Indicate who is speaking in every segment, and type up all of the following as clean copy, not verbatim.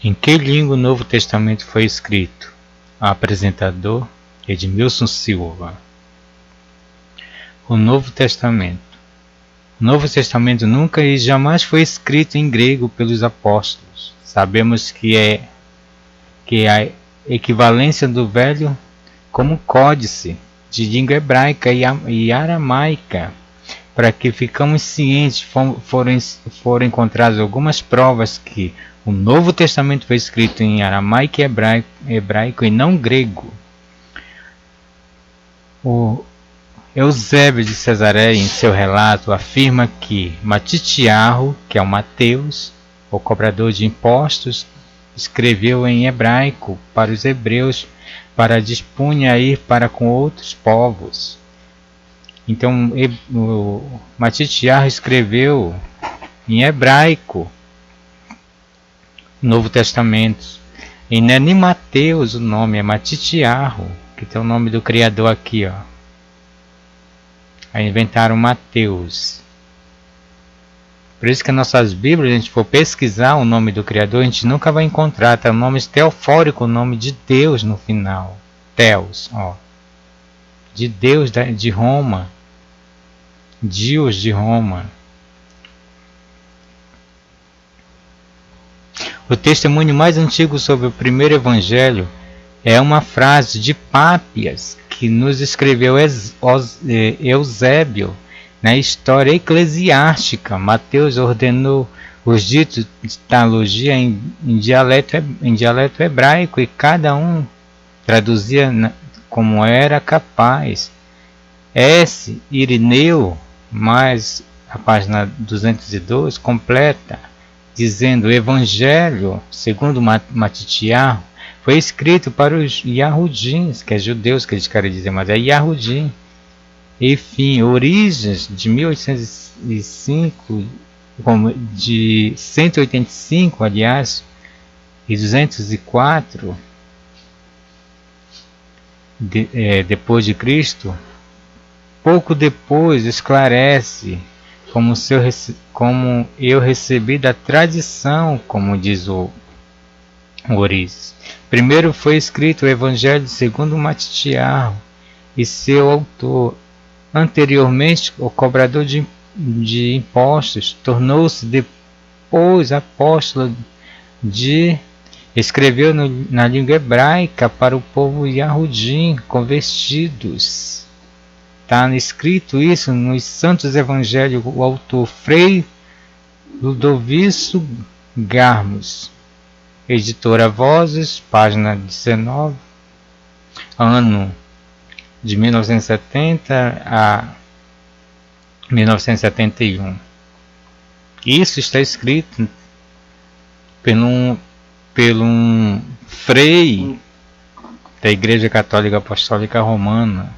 Speaker 1: Em que língua o Novo Testamento foi escrito? Apresentador Edmilson Silva. O Novo Testamento. O Novo Testamento nunca e jamais foi escrito em grego pelos apóstolos. Sabemos que é a equivalência do Velho como códice de língua hebraica e aramaica. Para que ficamos cientes, foram encontradas algumas provas que o Novo Testamento foi escrito em aramaico e hebraico e não grego. O Eusébio de Cesareia, em seu relato, afirma que Matitiarro, que é o Mateus, o cobrador de impostos, escreveu em hebraico para os hebreus para dispunha a ir para com outros povos. Então, o Matitiarro escreveu em hebraico o Novo Testamento. E não é nem Mateus o nome, é Matitiarro, que tem o nome do Criador aqui, ó. Aí inventaram Mateus. Por isso que nas nossas Bíblias, a gente for pesquisar o nome do Criador, a gente nunca vai encontrar. Tem o nome teofórico, o nome de Deus no final. Theos, ó. De Deus de Roma. Deus de Roma. O testemunho mais antigo sobre o primeiro evangelho é uma frase de Pápias, que nos escreveu Eusébio na história eclesiástica. Mateus ordenou os ditos de teologia em dialeto hebraico e cada um traduzia como era capaz. Irineu, mais a página 202, completa, dizendo: o Evangelho, segundo Matitiarro, foi escrito para os Yahudins, que é judeus que eles querem dizer, mas é Yahudim. Enfim, Origens, de 1805, de 185, aliás, e 204, depois de Cristo, pouco depois esclarece como eu recebi da tradição, como diz o Origens. Primeiro foi escrito o Evangelho segundo Matitiarro e seu autor. Anteriormente, o cobrador de impostos tornou-se depois apóstolo escreveu na língua hebraica para o povo Yahudim convertidos. Está escrito isso nos Santos Evangelhos, o autor Frei Ludovico Garmos, editora Vozes, página 19, ano de 1970 a 1971. Isso está escrito pelo um frei da Igreja Católica Apostólica Romana.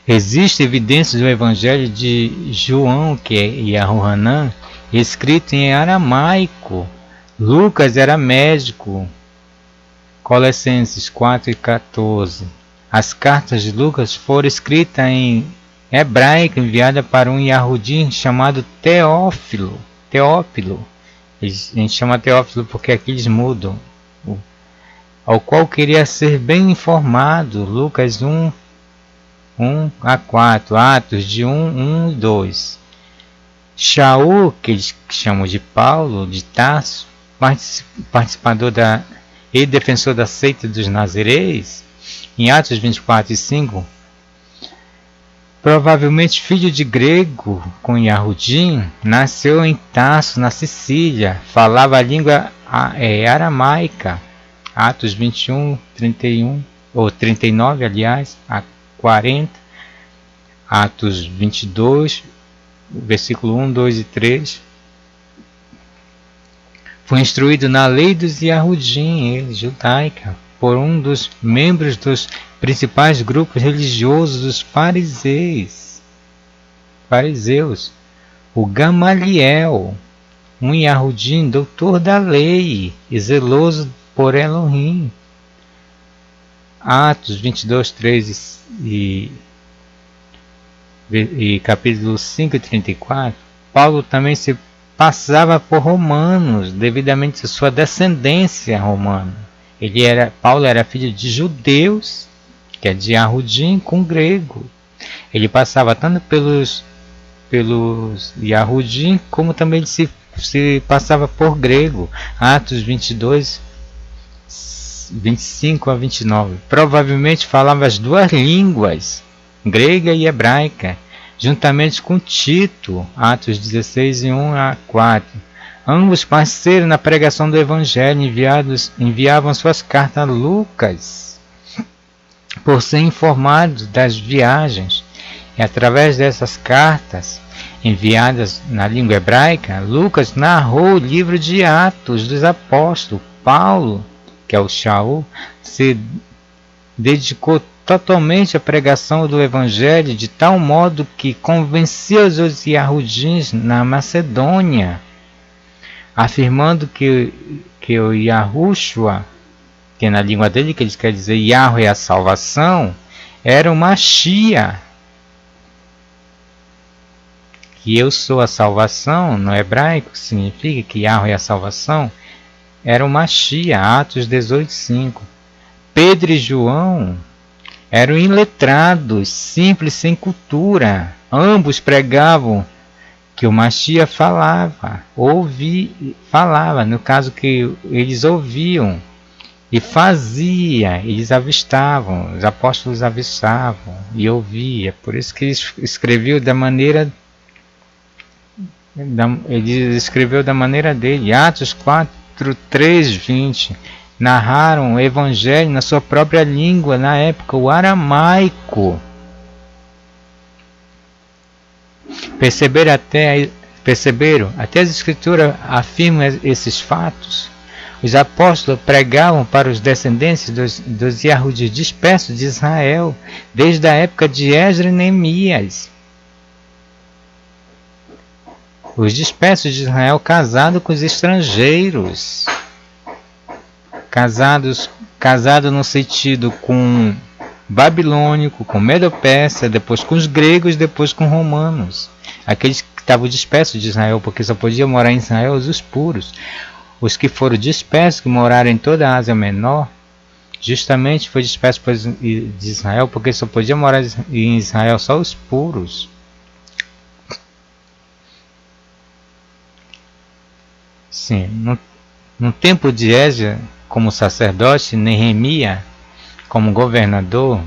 Speaker 1: Existe evidência do Evangelho de João, que é Yahuanã, escrito em aramaico. Lucas era médico. Colossenses 4 e 14. As cartas de Lucas foram escritas em hebraico, enviada para um Yahudim chamado Teófilo. A gente chama Teófilo porque aqui eles mudam. Ao qual queria ser bem informado. Lucas 1 a 4, Atos de 1 e 2. Shaul, que eles chamam de Paulo, de Tarso, participador e defensor da seita dos Nazireus, em Atos 24 e 5, provavelmente filho de grego com Yahudim, nasceu em Tarso, na Sicília, falava a língua aramaica. Atos 21, 31, ou 39, aliás, a 40, Atos 22, versículo 1, 2 e 3. Foi instruído na lei dos Yahudim, judaica, por um dos membros dos principais grupos religiosos dos fariseus, o Gamaliel, um Yahudim, doutor da lei e zeloso por Elohim. Atos 22, 3 e capítulo 5 e 34, Paulo também se passava por romanos, devidamente à sua descendência romana. Paulo era filho de judeus, que é de Yahudim, com grego. Ele passava tanto pelos Yahudim, como também se passava por grego. Atos 22, 25 a 29. Provavelmente falava as duas línguas, grega e hebraica, juntamente com Tito, Atos 16, 1 a 4. Ambos parceiros na pregação do Evangelho, enviavam suas cartas a Lucas, por ser informados das viagens. E através dessas cartas, enviadas na língua hebraica, Lucas narrou o livro de Atos dos Apóstolos. Paulo, que é o Shaul, se dedicou totalmente à pregação do Evangelho, de tal modo que convenceu os Yahudins na Macedônia, afirmando que o Yahushua, que na língua dele que eles quer dizer Yahweh é a salvação, era o Mashiach. Que eu sou a salvação, no hebraico significa que Yahweh é a salvação, era o Mashiach, Atos 18:5. Pedro e João eram iletrados, simples, sem cultura. Ambos pregavam que o Mashiach falava, falava, no caso que eles ouviam, e fazia, eles avistavam, os apóstolos avistavam e ouviam. Por isso que ele escreveu da maneira dele. Atos 4:3-20. Narraram o Evangelho na sua própria língua, na época, o aramaico. Perceberam até as Escrituras afirmam esses fatos. Os apóstolos pregavam para os descendentes dos Yahudim dispersos de Israel, desde a época de Esdras e Neemias. Os dispersos de Israel casados com os estrangeiros. Casado no sentido com babilônico, com medo-persa, depois com os gregos, depois com romanos. Aqueles que estavam dispersos de Israel, porque só podiam morar em Israel os puros. Os que foram dispersos, que moraram em toda a Ásia Menor, justamente foi disperso de Israel, porque só podiam morar em Israel só os puros. Sim, no tempo de Esdras, como sacerdote, Neemias como governador,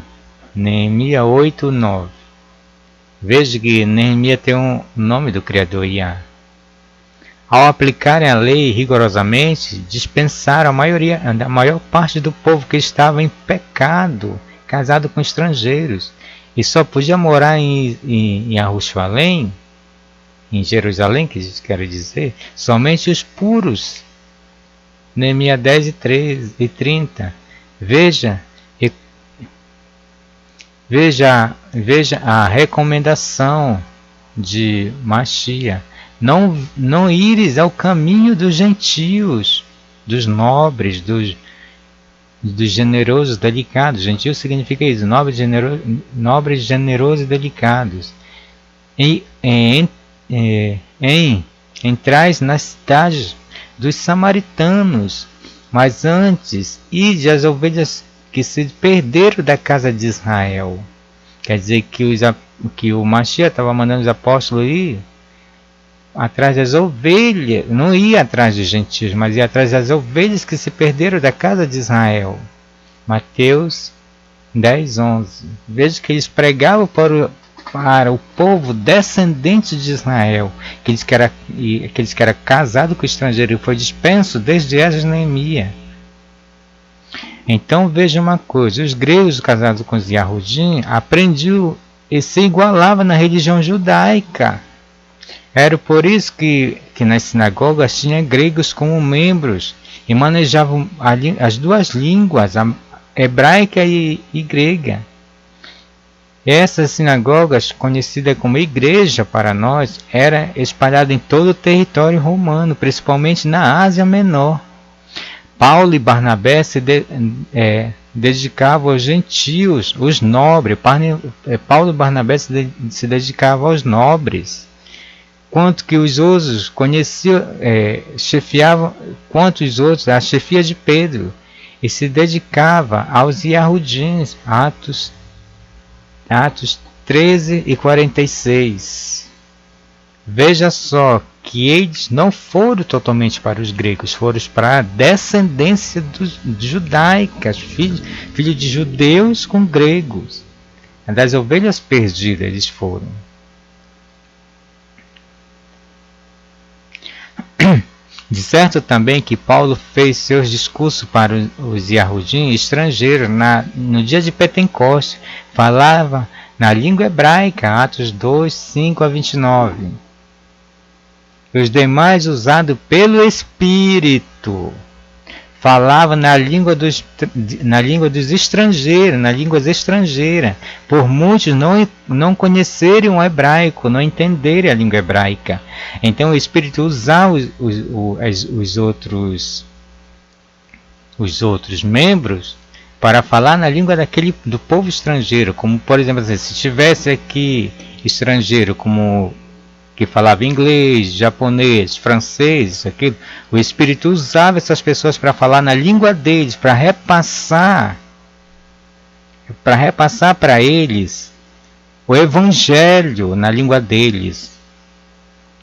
Speaker 1: Neemias 8:9. Veja que Neemias tem o nome do Criador Yah. Ao aplicarem a lei rigorosamente, dispensaram a maior parte do povo que estava em pecado, casado com estrangeiros, e só podia morar em Jerusalém, que quero dizer, somente os puros. Neemias 10:30. Veja a recomendação de Mashiach. Não ires ao caminho dos gentios, dos nobres, dos generosos, delicados. Gentio significa isso, nobres, generosos e delicados. Entrais nas cidades dos samaritanos, mas antes ide as ovelhas que se perderam da casa de Israel. Quer dizer que o Mashiach estava mandando os apóstolos ir atrás das ovelhas, não ia atrás dos gentios, mas ia atrás das ovelhas que se perderam da casa de Israel. Mateus 10:11. Veja que eles pregavam para o povo descendente de Israel, aqueles que eram casados com o estrangeiro, e foi dispenso desde Esdras e Neemias. Então veja uma coisa, os gregos casados com os Yahudim aprendiam e se igualavam na religião judaica. Era por isso que nas sinagogas tinha gregos como membros e manejavam as duas línguas, a hebraica e grega. Essas sinagogas, conhecidas como igreja para nós, eram espalhadas em todo o território romano, principalmente na Ásia Menor. Paulo e Barnabé se dedicavam aos gentios, os nobres. Paulo e Barnabé se dedicavam aos nobres. quanto que os outros conheciam, chefiavam, quanto os outros, a chefia de Pedro, e se dedicava aos Yahudins, Atos 13 e 46. Veja só que eles não foram totalmente para os gregos, foram para a descendência judaica, filho de judeus com gregos. Das ovelhas perdidas eles foram. De certo também que Paulo fez seus discursos para os Yahudim estrangeiros no dia de Pentecostes. Falava na língua hebraica, Atos 2, 5 a 29. Os demais usados pelo Espírito. Falava na língua dos estrangeiros, na línguas estrangeiras, por muitos não conhecerem o hebraico, não entenderem a língua hebraica. Então o Espírito usava os outros membros para falar na língua do povo estrangeiro, como por exemplo, se tivesse aqui estrangeiro como que falava inglês, japonês, francês, isso, aquilo, o Espírito usava essas pessoas para falar na língua deles, para repassar para eles o Evangelho na língua deles.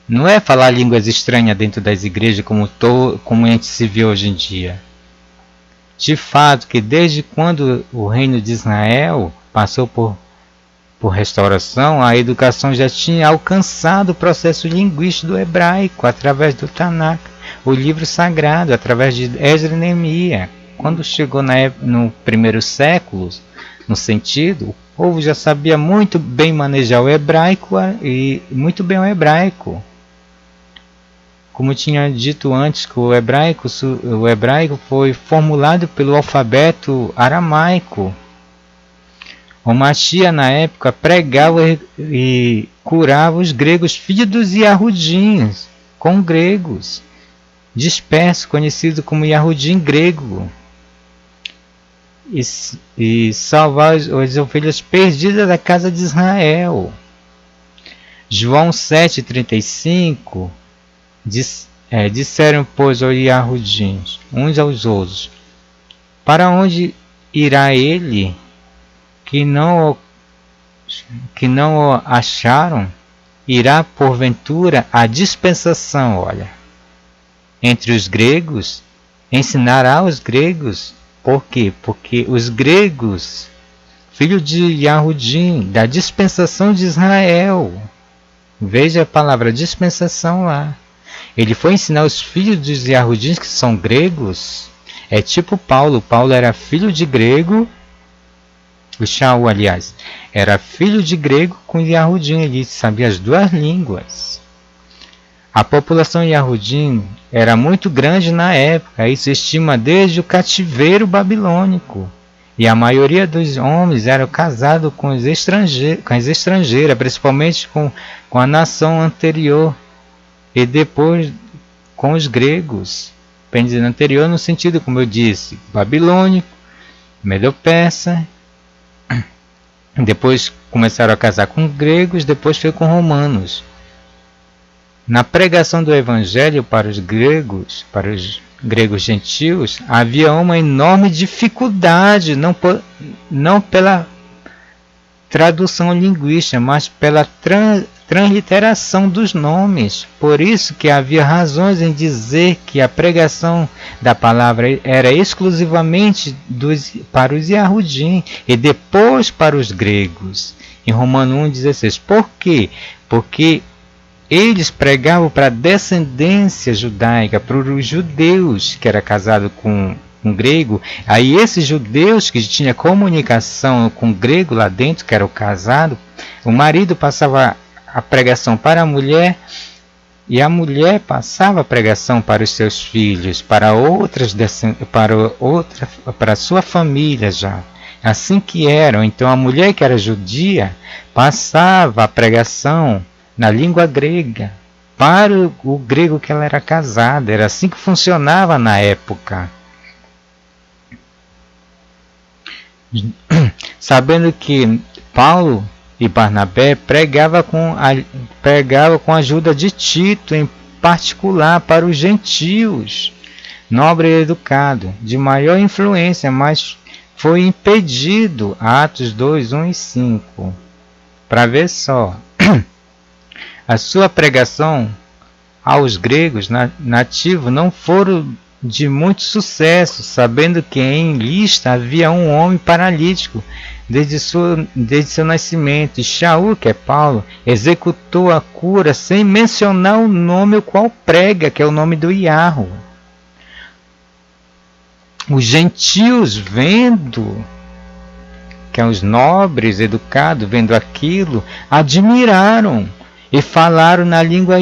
Speaker 1: Não é falar línguas estranhas dentro das igrejas como a gente se vê hoje em dia. De fato que desde quando o reino de Israel passou por restauração, a educação já tinha alcançado o processo linguístico do hebraico através do Tanakh, o livro sagrado, através de Esdras e Neemias. Quando chegou no primeiro século, no sentido, o povo já sabia muito bem manejar o hebraico e muito bem o hebraico. Como tinha dito antes, que o hebraico foi formulado pelo alfabeto aramaico. O Mashiach na época pregava e curava os gregos, filhos dos Yahudins, com gregos, dispersos, conhecido como Yahudim grego, e salvar as ovelhas perdidas da casa de Israel. João 7,35 disseram, pois, aos Yahudins, uns aos outros, para onde irá ele? Que não o acharam, irá porventura a dispensação, olha, entre os gregos, ensinará aos gregos. Por quê? Porque os gregos, filho de Yahudim, da dispensação de Israel, veja a palavra dispensação lá, ele foi ensinar os filhos dos Yahudins que são gregos. É tipo Paulo era filho de grego. O Shaul, aliás, era filho de grego com Yahudim, ele sabia as duas línguas. A população Yahudim era muito grande na época, isso se estima desde o cativeiro babilônico. E a maioria dos homens eram casados com as estrangeiras, principalmente com a nação anterior, e depois com os gregos. Anterior no sentido, como eu disse, babilônico, medo-persa. Depois começaram a casar com gregos, depois foi com romanos. Na pregação do Evangelho para os gregos gentios, havia uma enorme dificuldade, não pela tradução linguística, mas pela transliteração dos nomes. Por isso que havia razões em dizer que a pregação da palavra era exclusivamente para os Yahudim e depois para os gregos. Em Romanos 1,16. Por quê? Porque eles pregavam para a descendência judaica, para os judeus que era casado com um grego. Aí esses judeus que tinham comunicação com o grego lá dentro, que era o casado, o marido passava a pregação para a mulher e a mulher passava a pregação para os seus filhos, para a sua família já. Assim que eram. Então a mulher que era judia passava a pregação na língua grega para o grego que ela era casada. Era assim que funcionava na época. Sabendo que Paulo e Barnabé pregava com a ajuda de Tito, em particular para os gentios, nobre e educado, de maior influência, mas foi impedido. Atos 2, 1 e 5. Para ver só, a sua pregação aos gregos nativos não foram de muito sucesso, sabendo que em Listra havia um homem paralítico desde seu nascimento, e Shaul, que é Paulo, executou a cura sem mencionar o nome o qual prega, que é o nome do Iarro. Os gentios, vendo, que é os nobres educados, vendo aquilo, admiraram e falaram na língua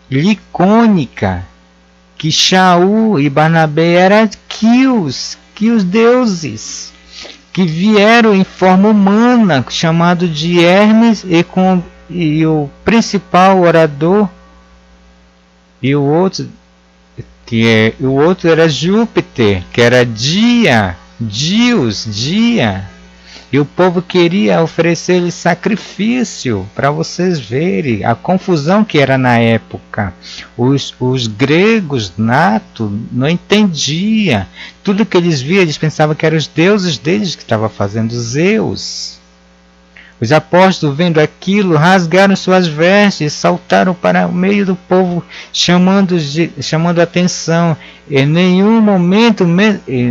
Speaker 1: licônica que Shaul e Barnabé eram que os deuses, que vieram em forma humana, chamado de Hermes, e o principal orador, e o outro era Júpiter, que era Dia. E o povo queria oferecer-lhe sacrifício, para vocês verem a confusão que era na época. Os gregos natos não entendiam. Tudo que eles viam, eles pensavam que eram os deuses deles que estavam fazendo, Zeus. Os apóstolos, vendo aquilo, rasgaram suas vestes e saltaram para o meio do povo, chamando atenção.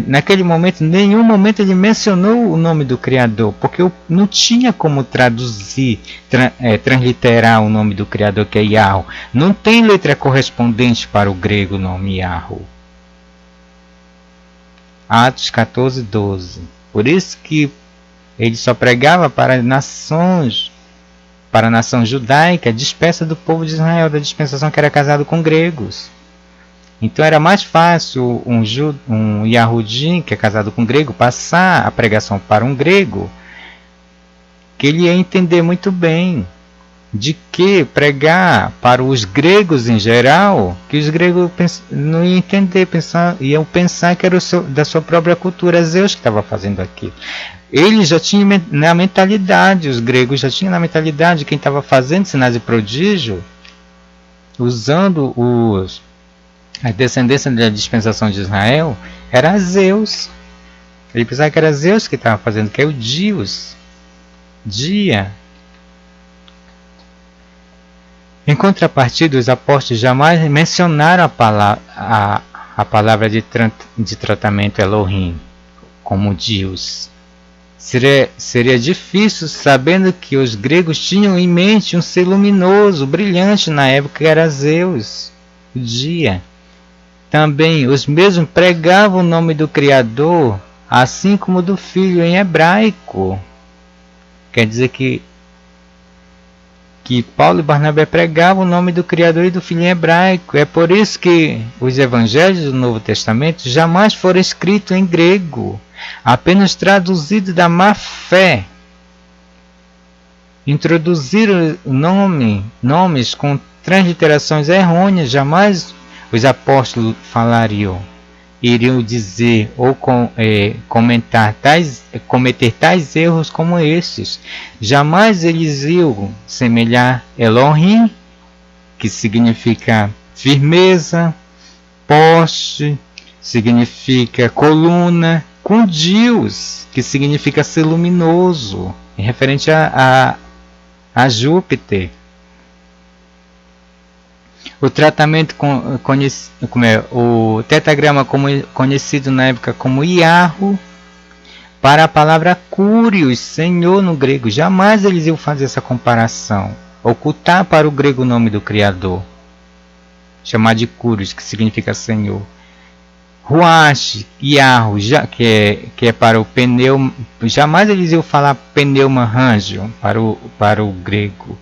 Speaker 1: Naquele momento, em nenhum momento ele mencionou o nome do Criador, porque não tinha como traduzir, transliterar o nome do Criador, que é Yahweh. Não tem letra correspondente para o grego o nome Yahweh. Atos 14, 12. Por isso que ele só pregava para a nação judaica, dispersa do povo de Israel, da dispensação que era casado com gregos. Então era mais fácil um Yahudim, que é casado com grego, passar a pregação para um grego, que ele ia entender muito bem de que pregar para os gregos em geral, que os gregos não iam entender, iam pensar que era da sua própria cultura, Zeus que estava fazendo aquilo. Eles já tinham na mentalidade, os gregos já tinham na mentalidade, quem estava fazendo sinais de prodígio, usando a descendência da dispensação de Israel, era Zeus. Ele pensava que era Zeus que estava fazendo, que é o Dia. Em contrapartida, os apóstolos jamais mencionaram a palavra de tratamento Elohim como Deus. Seria difícil, sabendo que os gregos tinham em mente um ser luminoso, brilhante na época, que era Zeus, o Dia. Também os mesmos pregavam o nome do Criador, assim como do Filho em hebraico. Quer dizer que Paulo e Barnabé pregavam o nome do Criador e do Filho em hebraico. É por isso que os evangelhos do Novo Testamento jamais foram escritos em grego, apenas traduzidos da má fé. Introduziram nomes com transliterações errôneas. Jamais os apóstolos iriam dizer ou cometer tais erros como esses. Jamais eles iam semelhar Elohim, que significa firmeza, poste, significa coluna, com Deus, que significa ser luminoso, referente a Júpiter. O tratamento o tetragrama conhecido na época como Iarro, para a palavra Curios, Senhor no grego. Jamais eles iam fazer essa comparação, ocultar para o grego o nome do Criador, chamar de Curios, que significa Senhor. Ruach, Iarro, que é para o pneuma, jamais eles iam falar pneuma rangio para o grego,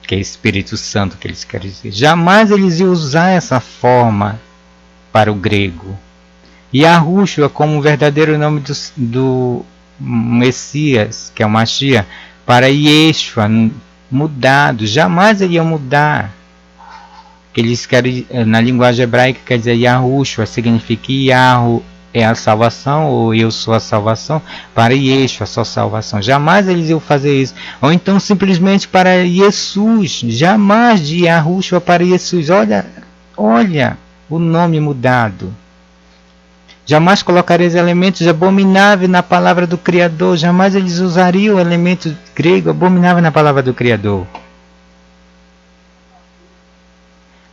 Speaker 1: que é Espírito Santo que eles querem dizer. Jamais eles iam usar essa forma para o grego. Yahushua como o verdadeiro nome do Messias, que é o Mashiach, para Yeshua, mudado. Jamais ele ia mudar. Que eles querem, na linguagem hebraica, quer dizer Yahushua, significa Yahu, é a salvação, ou eu sou a salvação, para Yeshua, a sua salvação. Jamais eles iam fazer isso. Ou então simplesmente para Jesus, jamais de Yahushua para Jesus. Olha o nome mudado. Jamais colocareis elementos abomináveis na palavra do Criador. Jamais eles usariam o elemento grego abominável na palavra do Criador.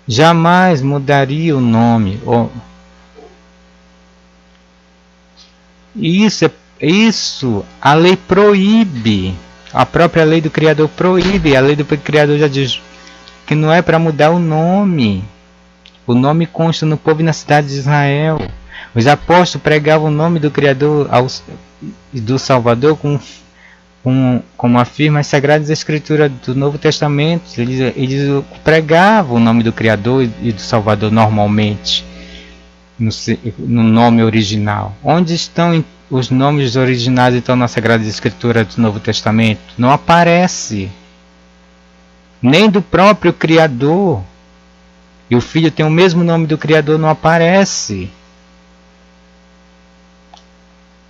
Speaker 1: Jamais mudaria o nome. Isso a lei proíbe. A própria lei do Criador proíbe. A lei do Criador já diz que não é para mudar o nome. O nome consta no povo e na cidade de Israel. Os apóstolos pregavam o nome do Criador e do Salvador como afirma as Sagradas Escrituras do Novo Testamento. Eles pregavam o nome do Criador e do Salvador normalmente, no nome original. Onde estão os nomes originais então na Sagrada Escritura do Novo Testamento? Não aparece. Nem do próprio Criador. E o Filho tem o mesmo nome do Criador, não aparece.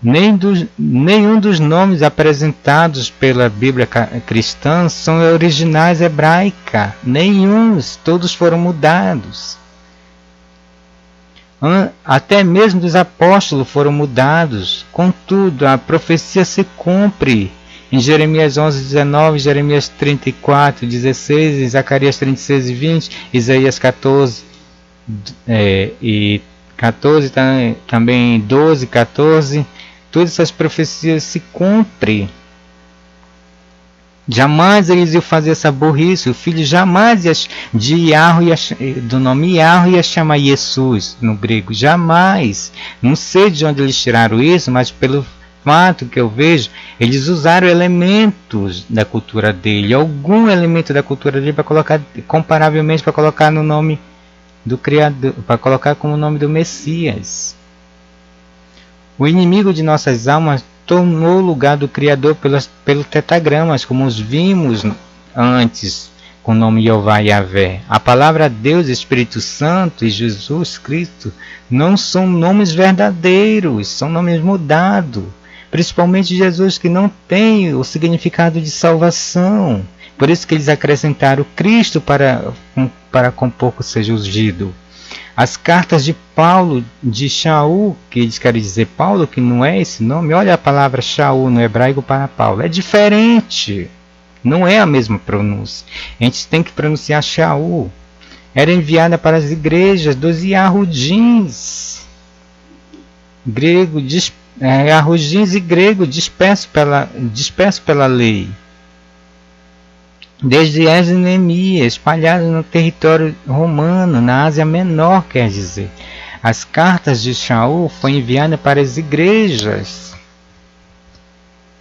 Speaker 1: Nenhum dos nomes apresentados pela Bíblia cristã são originais hebraicas. Nenhum, todos foram mudados. Até mesmo dos apóstolos foram mudados. Contudo, a profecia se cumpre em Jeremias 11:19, Jeremias 34:16, Zacarias 36:20, Isaías 14 e 14, também 12:14. Todas essas profecias se cumprem. Jamais eles iam fazer essa burrice. O filho jamais do nome Yahweh ia chamar Jesus no grego. Jamais. Não sei de onde eles tiraram isso, mas pelo fato que eu vejo, eles usaram elementos da cultura dele. Algum elemento da cultura dele para colocar, comparavelmente, para colocar no nome do Criador, para colocar como nome do Messias. O inimigo de nossas almas tomou o lugar do Criador pelos tetragramas, como os vimos antes, com o nome Jeová e Yahvé. A palavra Deus, Espírito Santo e Jesus Cristo não são nomes verdadeiros, são nomes mudados. Principalmente Jesus, que não tem o significado de salvação. Por isso que eles acrescentaram Cristo para compor que seja ungido. As cartas de Paulo, de Shaul, que eles querem dizer Paulo, que não é esse nome. Olha a palavra Shaul no hebraico para Paulo. É diferente. Não é a mesma pronúncia. A gente tem que pronunciar Shaul. Era enviada para as igrejas dos Yahudins. Yahudins e grego disperso pela lei. Desde Esdras e Neemias, espalhados no território romano, na Ásia Menor, quer dizer. As cartas de Shaul foram enviadas para as igrejas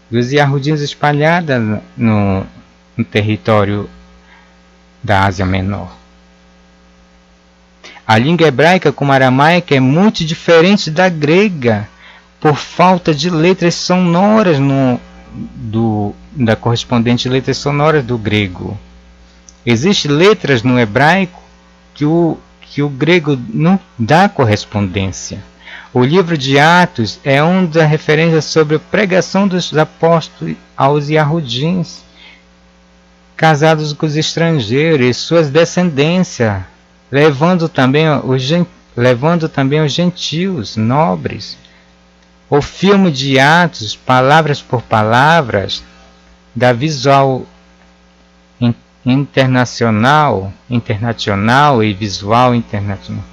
Speaker 1: dos Yahudins espalhadas no território da Ásia Menor. A língua hebraica, como a aramaica, é muito diferente da grega, por falta de letras sonoras da correspondente letras sonoras do grego. Existem letras no hebraico que o grego não dá correspondência. O livro de Atos é uma das referências sobre a pregação dos apóstolos aos Yahudins, casados com os estrangeiros e suas descendências, levando também os gentios nobres. O filme de Atos, palavras por palavras, da Visual Internacional e Visual Internacional,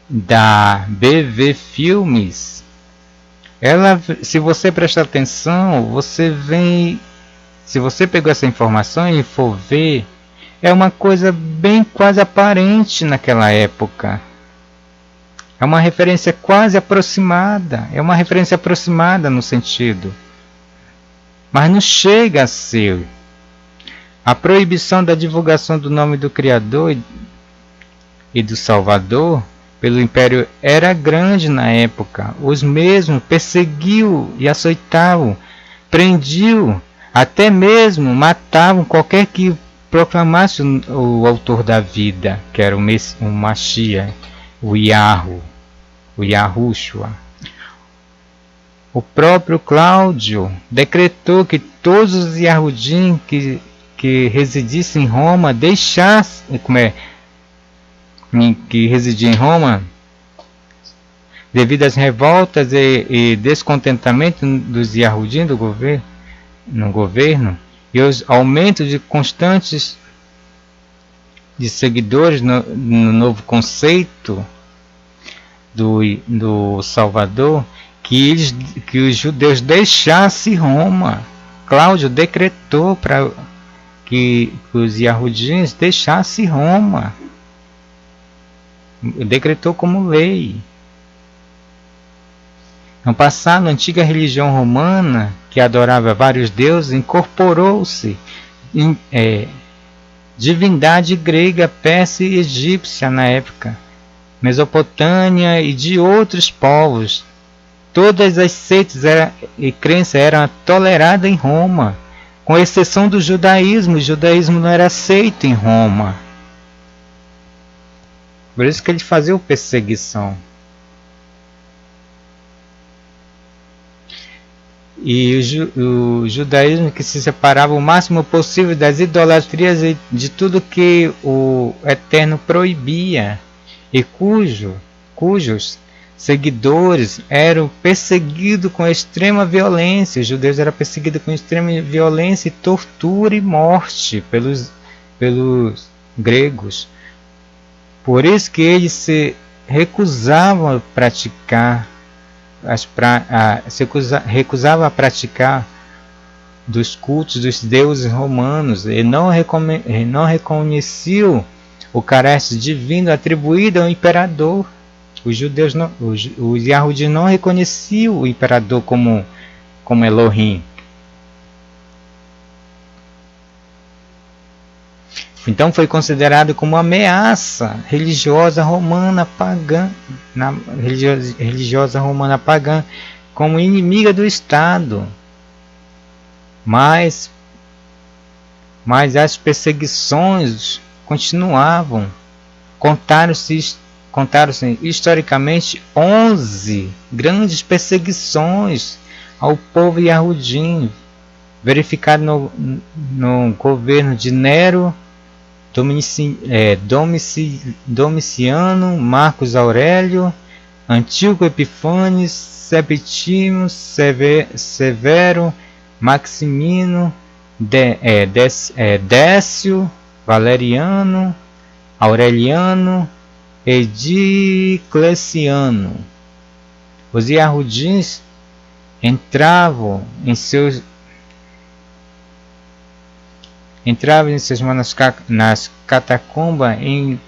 Speaker 1: da BV Filmes, se você prestar atenção, se você pegou essa informação e for ver, é uma coisa bem quase aparente naquela época. É uma referência quase aproximada. É uma referência aproximada no sentido. Mas não chega a ser. A proibição da divulgação do nome do Criador e do Salvador pelo Império era grande na época. Os mesmos perseguiam e açoitavam, prendiam, até mesmo matavam qualquer que proclamasse o autor da vida, que era o Mashiach, o Yahushua. O próprio Cláudio decretou que todos os Yahudim que residissem em Roma deixassem, que residiam em Roma, devido às revoltas e descontentamento dos Yahudim no governo e os aumentos de constantes de seguidores no novo conceito do Salvador, que os judeus deixassem Roma. Cláudio decretou para que os Yahudim deixassem Roma. Decretou como lei. No passado, a antiga religião romana, que adorava vários deuses, incorporou-se divindade grega, persa e egípcia na época, Mesopotâmia e de outros povos. Todas as seitas e crenças eram toleradas em Roma, com exceção do judaísmo. O judaísmo não era aceito em Roma. Por isso que ele fazia perseguição. E o judaísmo que se separava o máximo possível das idolatrias e de tudo que o Eterno proibia, e cujos seguidores eram perseguidos com extrema violência. Os judeus eram perseguidos com extrema violência e tortura e morte pelos gregos. Por isso que eles se recusavam a praticar recusava a praticar dos cultos dos deuses romanos e não reconheciam o caráter divino atribuído ao imperador. Os Yahudim não reconheciam o imperador como Elohim. Então foi considerado como ameaça religiosa romana pagã, como inimiga do Estado. Mas as perseguições continuavam. Contaram-se historicamente 11 grandes perseguições ao povo Yahudim, verificado no governo de Nero, Domiciano, Marcos Aurélio, Antíoco Epifanes, Septimo Severo, Maximino, Décio, Valeriano, Aureliano e Diocleciano. Os Yahudins entravam em seus nas catacumbas em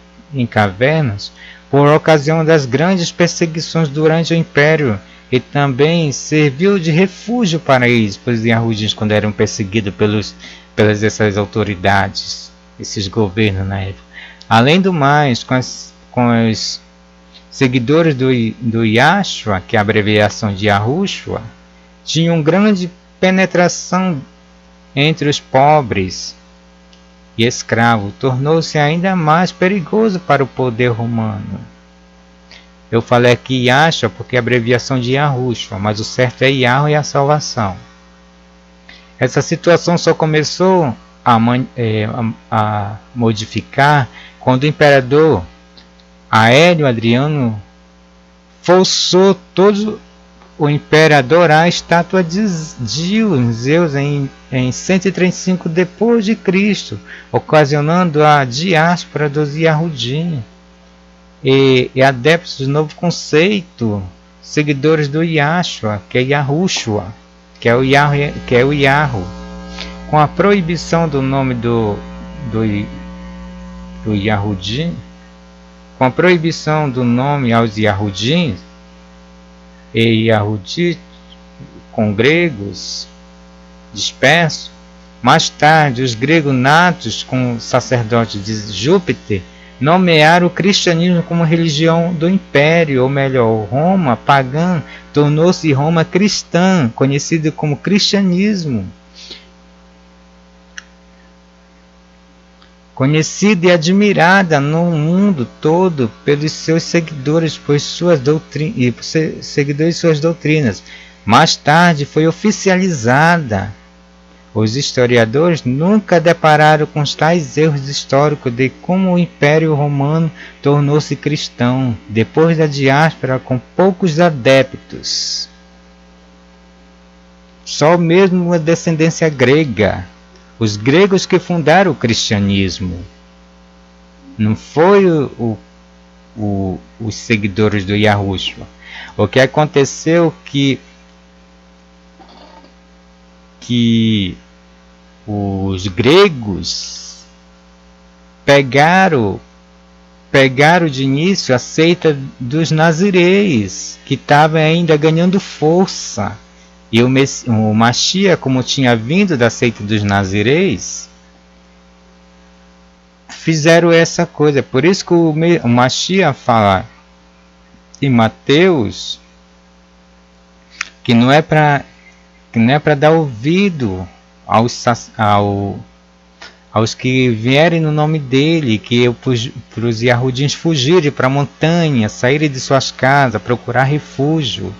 Speaker 1: cavernas por ocasião das grandes perseguições durante o Império, e também serviu de refúgio para eles, pois os Yahudins, quando eram perseguidos pelas essas autoridades, esses governos na época. Além do mais, com os seguidores do Yahshua, que é a abreviação de Yahushua, tinham grande penetração entre os pobres e escravo, tornou-se ainda mais perigoso para o poder romano. Eu falei aqui Yahshua porque é a abreviação de Yahushua, mas o certo é Yahweh e a salvação. Essa situação só começou a modificar quando o imperador Aélio Adriano forçou todo o império a adorar a estátua de Zeus em 135 depois de Cristo, ocasionando a diáspora dos Yahudim e adeptos do novo conceito, seguidores do Yahshua, que é Yahushua, que é o Yahu. Com a proibição do nome do Yahudim, com a proibição do nome aos Yahudim e Yahudi com gregos dispersos, mais tarde os gregos natos com sacerdotes de Júpiter nomearam o cristianismo como religião do império, ou melhor, Roma pagã tornou-se Roma cristã, conhecido como cristianismo. Conhecida e admirada no mundo todo pelos seus seguidores, seguidores de suas doutrinas. Mais tarde foi oficializada. Os historiadores nunca depararam com os tais erros históricos de como o Império Romano tornou-se cristão, depois da diáspora com poucos adeptos. Só mesmo a descendência grega, os gregos que fundaram o cristianismo. Não foi os seguidores do Yahushua. O que aconteceu que os gregos pegaram de início a seita dos nazireis, que estava ainda ganhando força. E o Mashiach, como tinha vindo da seita dos nazireis, fizeram essa coisa. Por isso que o Mashiach fala em Mateus que não é para dar ouvido aos que vierem no nome dele, que para os Yahudins fugirem para a montanha, saírem de suas casas, procurar refúgio.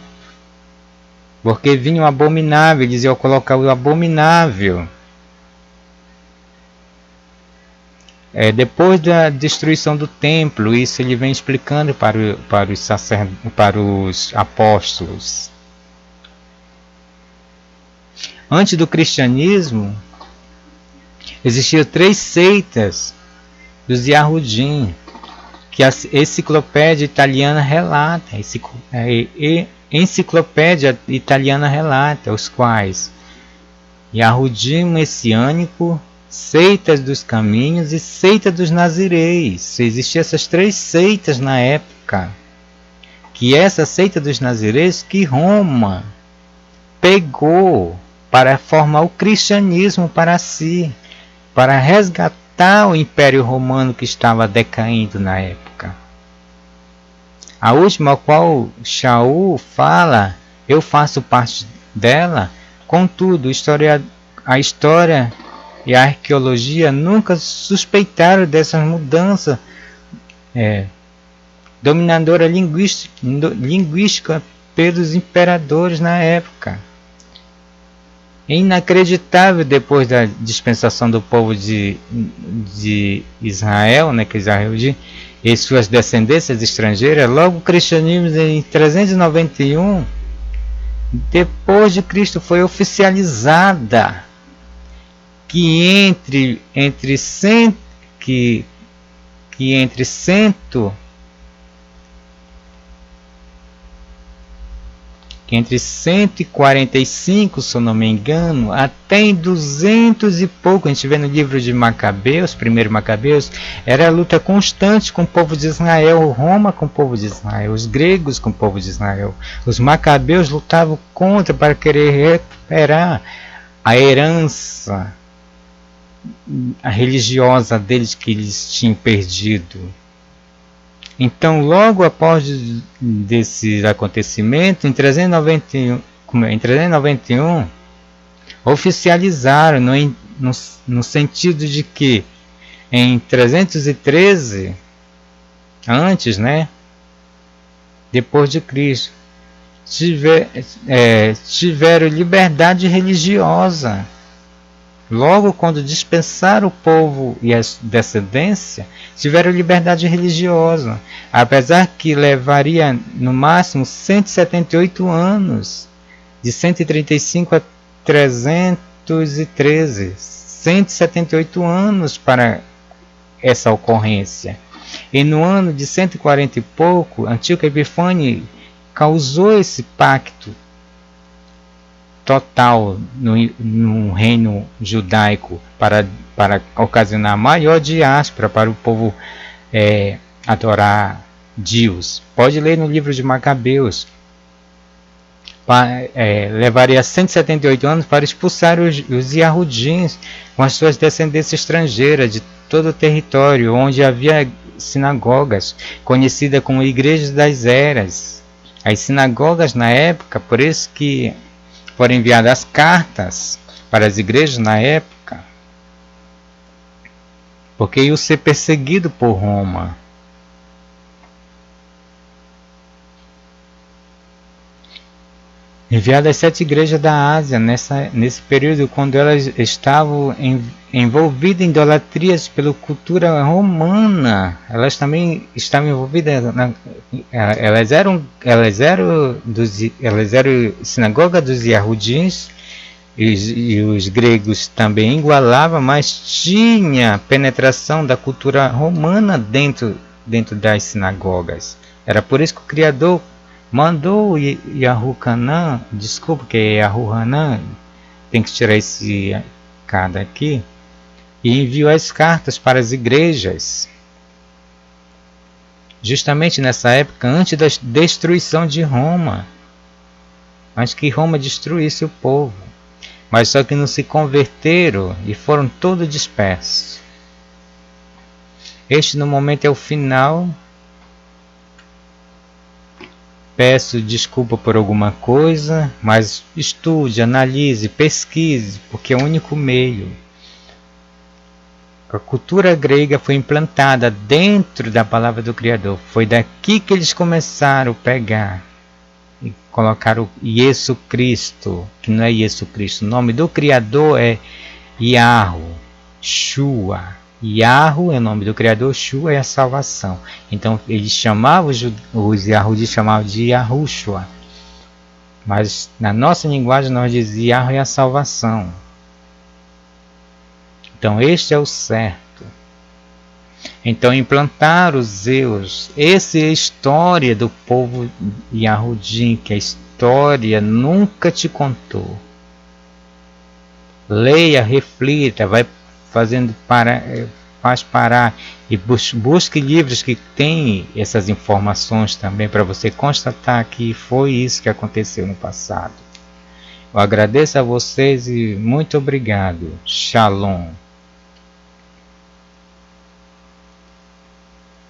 Speaker 1: Porque vinha o abominável, eles iam colocar o abominável. Depois da destruição do templo, isso ele vem explicando para os apóstolos. Antes do cristianismo, existiam 3 seitas dos Yahudim, que a enciclopédia italiana relata. Enciclopédia italiana relata, os quais Yahudim messiânico, seitas dos caminhos e seita dos nazireis. Existiam essas 3 seitas na época. Que essa seita dos nazireis que Roma pegou para formar o cristianismo para si, para resgatar o Império Romano que estava decaindo na época. A última, a qual Shaul fala, eu faço parte dela. Contudo, a história e a arqueologia nunca suspeitaram dessas mudanças dominadora linguística pelos imperadores na época. É inacreditável, depois da dispensação do povo de Israel, que Israel e suas descendências estrangeiras, logo o cristianismo em 391 depois de Cristo foi oficializada, que entre 145, se eu não me engano, até em 200 e pouco, a gente vê no livro de Macabeus, primeiro Macabeus, era a luta constante com o povo de Israel, Roma com o povo de Israel, os gregos com o povo de Israel. Os Macabeus lutavam para querer recuperar a herança religiosa deles que eles tinham perdido. Então, logo após desse acontecimento, em 391, oficializaram no sentido de que em 313, antes, depois de Cristo, tiveram liberdade religiosa. Logo quando dispensaram o povo e a descendência, tiveram liberdade religiosa, apesar que levaria no máximo 178 anos, de 135 a 313, 178 anos para essa ocorrência. E no ano de 140 e pouco, Antíoco Epifânio causou esse pacto total no reino judaico para ocasionar maior diáspora para o povo adorar Deus. Pode ler no livro de Macabeus. Levaria 178 anos para expulsar os Yahudins com as suas descendências estrangeiras de todo o território onde havia sinagogas, conhecidas como igrejas das eras. As sinagogas na época, por isso que foram enviadas cartas para as igrejas na época, porque iam ser perseguidos por Roma. enviado às 7 igrejas da Ásia nesse período, quando elas estavam envolvidas em idolatrias pela cultura romana. Elas também estavam envolvidas elas eram sinagoga dos Yahudins, e os gregos também igualavam, mas tinha penetração da cultura romana dentro das sinagogas. Era por isso que o Criador mandou Yahucanã, desculpa que é Yahuhanã, tem que tirar esse cada aqui, e enviou as cartas para as igrejas, justamente nessa época, antes da destruição de Roma, antes que Roma destruísse o povo. Mas só que não se converteram e foram todos dispersos. Este no momento é o final. Peço desculpa por alguma coisa, mas estude, analise, pesquise, porque é o único meio. A cultura grega foi implantada dentro da palavra do Criador. Foi daqui que eles começaram a pegar e colocaram Jesus Cristo, que não é Jesus Cristo. O nome do Criador é Yahu, Shua. Yahu é o nome do Criador, Shua é a salvação. Então eles chamavam, os Yahudis chamavam de Yahushua. Mas na nossa linguagem nós dizíamos Yahu é a salvação. Então este é o certo. Então implantaram os Zeus. Essa é a história do povo Yahudim, que a história nunca te contou. Leia, reflita, vai fazendo faz parar e busque livros que têm essas informações também, para você constatar que foi isso que aconteceu no passado. Eu agradeço a vocês e muito obrigado. Shalom.